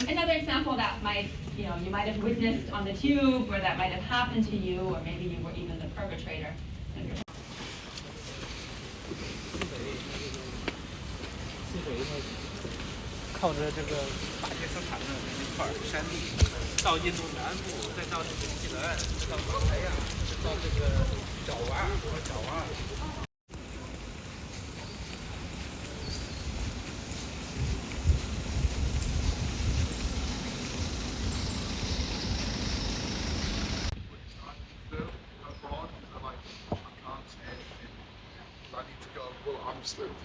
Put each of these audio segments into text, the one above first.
Another example that might, you might have witnessed on the tube, or that might have happened to you, or maybe you were even the perpetrator. 靠着这个大街生产的那块山地，到印度南部，再到这个西南，再到马来亚，再到这个爪哇和爪哇。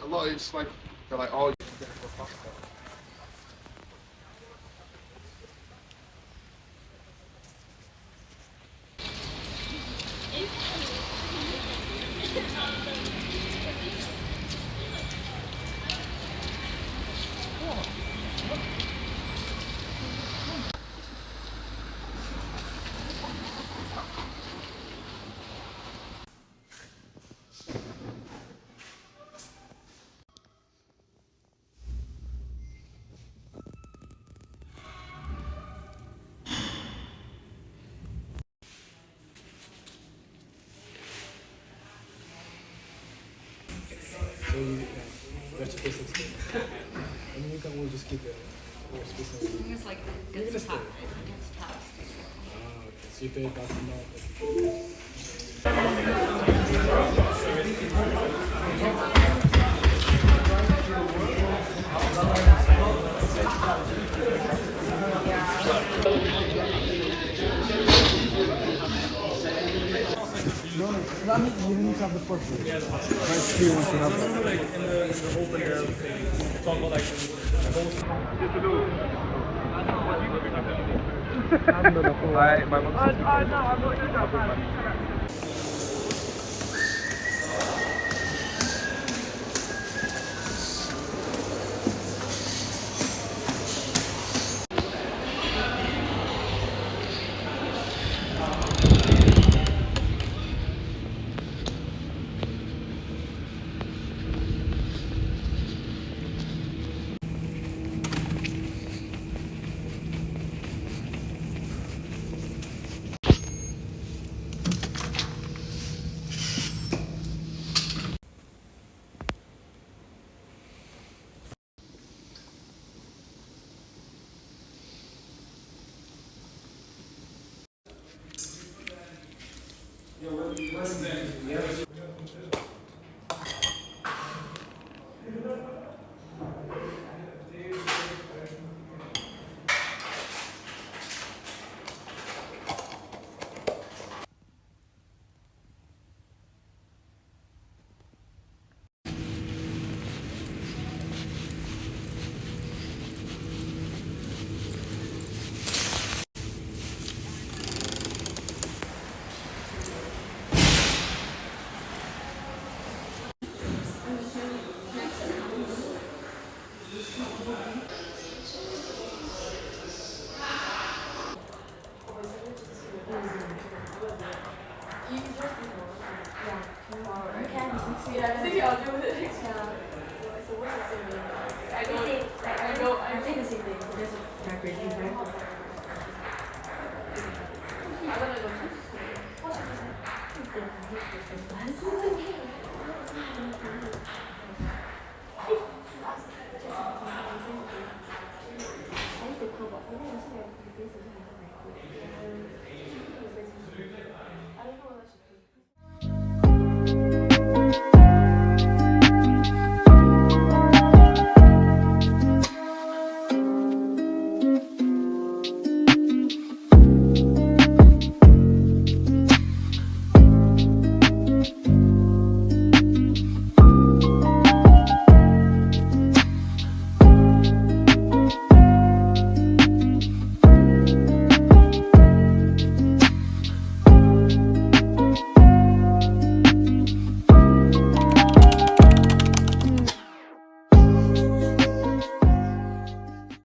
A lot it's like they're like, oh, you can get it for faster. So that's your basic stuff. I mean, you can always just keep it more specific. It's like gets tough. It gets tough. Okay. So you pay about the No, I mean, you need to have the purpose. My experience to have like in the open air, talk about like